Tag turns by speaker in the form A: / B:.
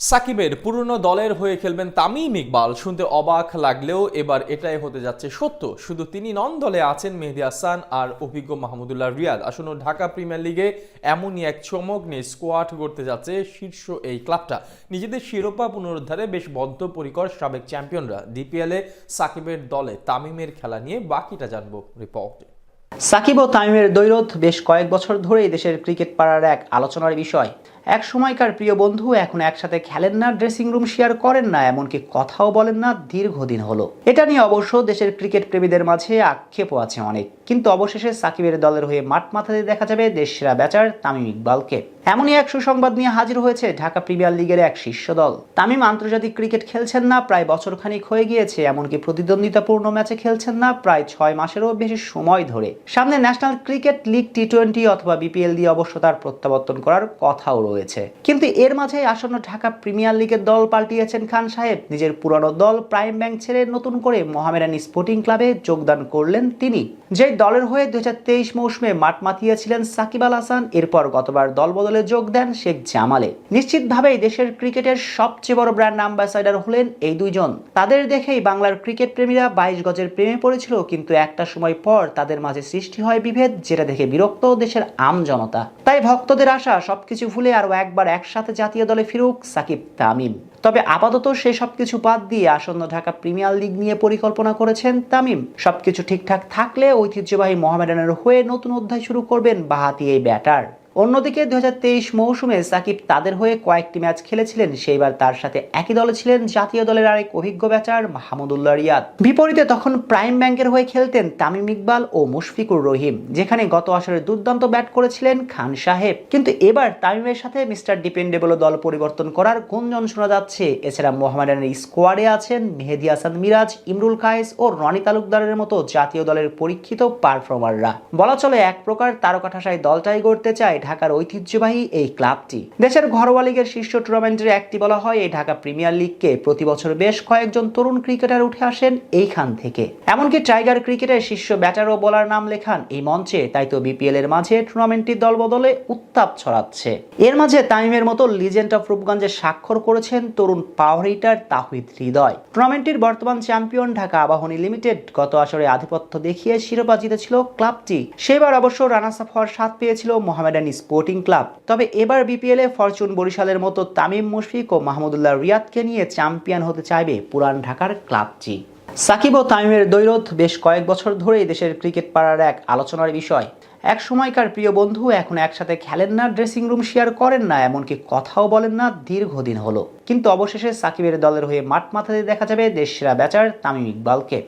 A: সাকিবের পুরনো দলের হয়ে খেলবেন তামিম ইকবাল শুনতে অবাক লাগলেও এবার এটাই হতে যাচ্ছে সত্য। শুধু তিনি নন, দলে আছেন মেহেদী হাসান আর অভিজ্ঞ মাহমুদুল্লাহ রিয়াদ। আসন্ন ঢাকা প্রিমিয়ার লিগে এমনই এক চমক নিয়ে স্কোয়াড করতে যাচ্ছে শীর্ষ এই ক্লাবটা। নিজেদের শিরোপা পুনরুদ্ধারে বেশ বদ্ধপরিকর সাবেক চ্যাম্পিয়নরা। ডিপিএলে সাকিবের দলে তামিমের খেলা নিয়ে বাকিটা জানবো রিপোর্টে।
B: সাকিব ও তামিমের দ্বৈরথ বেশ কয়েক বছর ধরেই দেশের ক্রিকেট পাড়ার এক আলোচনার বিষয়। এক সময়কার প্রিয় বন্ধু এখন একসাথে খেলেন না, ড্রেসিং রুম শেয়ার করেন না, এমনকি কথাও বলেন না দীর্ঘদিন হলো। এটা নিয়ে অবশ্য দেশের ক্রিকেট প্রেমীদের মাঝে আক্ষেপও আছে অনেক, কিন্তু অবশেষে সাকিবের দলের হয়ে মাঠ মাথাতে দেখা যাবে দেশসেরা ব্যাটার তামিম ইকবালকে। এমনই এক সুসংবাদ নিয়ে হাজির হয়েছে ঢাকা প্রিমিয়ার লিগের এক শীর্ষ দল। তামিম আন্তর্জাতিক ক্রিকেট খেলছেন না প্রায় বছরখানিক হয়ে গিয়েছে, এমনকি প্রতিদ্বন্দ্বিতাপূর্ণ ম্যাচে খেলছেন না প্রায় 6 মাসেরও বেশি সময় ধরে। সামনে ন্যাশনাল ক্রিকেট লিগ টি-20 অথবা বিপিএল দিয়ে অবশ্য তার প্রত্যাবর্তন করার কথাও রয়েছে। কিন্তু এর মাঝে আসন্ন ঢাকা প্রিমিয়ার লিগের দল পাল্টিয়েছেন খান সাহেব। নিজের পুরানো দল প্রাইম ব্যাংক ছেড়ে নতুন করে মোহামেডান স্পোর্টিং ক্লাবে যোগদান করলেন তিনি, যে দলের হয়ে 2023 মৌসুমে মাঠ মাতিয়েছিলেন সাকিব আল হাসান। এরপর গতবার দল বদলে যোগ দেন শেখ জামালে। নিশ্চিতভাবেই দেশের ক্রিকেটের সবচেয়ে বড় ব্র্যান্ড অ্যাম্বাসাডার হলেন এই দুইজন। তাদের দেখেই বাংলার ক্রিকেট প্রেমীরা 22 গজের প্রেমে পড়েছিল, কিন্তু একটা সময় পর তাদের মাঝে সৃষ্টি হয় বিভেদ, যেটা দেখে বিরক্ত দেশের আম জনতা। তাই ভক্তদের আশা সবকিছু ভুলে আরো একবার একসাথে জাতীয় দলে ফিরুক সাকিব তামিম। তবে আপাতত সে সবকিছু বাদ দিয়ে আসন্ন ঢাকা প্রিমিয়ার লিগ নিয়ে পরিকল্পনা করেছেন তামিম। সবকিছু ঠিকঠাক থাকলে ঐতিহ্যবাহী মোহামেডানের হয়ে নতুন অধ্যায় শুরু করবেন বাঁহাতি এই ব্যাটার। অন্যদিকে 2023 মৌসুমে সাকিব তাদের হয়ে কয়েকটি ম্যাচ খেলেছিলেন, সেইবার তার সাথে একই দলে ছিলেন জাতীয় দলের আরেক অভিজ্ঞ ব্যাটার মাহমুদুল্লাহ রিয়াদ। বিপরীতে তখন প্রাইম ব্যাংকের হয়ে খেলতেন তামিম ইকবাল ও মুশফিকুর রহিম, যেখানে গত আসরে দুর্দান্ত ব্যাট করেছিলেন খান সাহেব। কিন্তু এবার তামিমের সাথে মিস্টার ডিপেন্ডেবল দল পরিবর্তন করার গুঞ্জন শোনা যাচ্ছে। এছাড়া মোহামেডানের স্কোয়াডে আছেন মেহেদী হাসান মিরাজ, ইমরুল কায়েস ও রনি তালুকদারের মতো জাতীয় দলের পরীক্ষিত পারফর্মাররা। বলা চলে এক প্রকার তারকা ঠাসায় দলটাই গড়তে চায় ঢাকার ঐতিহ্যবাহী এই ক্লাবটি। দেশের ঘরোয়া লিগের শীর্ষ টুর্নামেন্টের একটি বলা হয় এই ঢাকা প্রিমিয়ার লিগকে। প্রতি বছর বেশ কয়েকজন তরুণ ক্রিকেটার উঠে আসেন এইখান থেকে, এমনকি টাইগার ক্রিকেটের শীর্ষ ব্যাটার ও বোলার নাম লেখান এই মঞ্চে। তাই তো বিপিএল এর মাঝে টুর্নামেন্টটির দল বদলে উত্তাপ ছড়াচ্ছে। এর মাঝে তামিমের মতো লিজেন্ড অফ রূপগঞ্জে স্বাক্ষর করেছেন তরুণ পাওয়ার হিটার তাহিদ হৃদয়। টুর্নামেন্টটির বর্তমান চ্যাম্পিয়ন ঢাকা আবাহনী লিমিটেড গত আসরে আধিপত্য দেখিয়ে শিরোপা জিতেছিল ক্লাবটি। সেবার অবশ্য রানার্স আপ হওয়ার স্বাদ পেয়েছিল মোহামেডান স্পোর্টিং ক্লাব। তবে এবার বিপিএল এ ফরচুন বরিশালের মতো তামিম, মুশফিক ও মাহমুদুল্লাহ রিয়াদকে নিয়ে চ্যাম্পিয়ন হতে চাইবে পুরান ঢাকার ক্লাবটি। সাকিব ও তামিমের দ্বৈরথ বেশ কয়েক বছর ধরেই দেশের ক্রিকেট পাড়ার এক আলোচনার বিষয়। এক সময়কার প্রিয় বন্ধু এখন একসাথে খেলেন না, ড্রেসিং রুম শেয়ার করেন না, এমনকি কথাও বলেন না দীর্ঘদিন হলো। কিন্তু অবশেষে সাকিবের দলের হয়ে মাঠ মাথাতে দেখা যাবে দেশসেরা ব্যাটার তামিম ইকবালকে।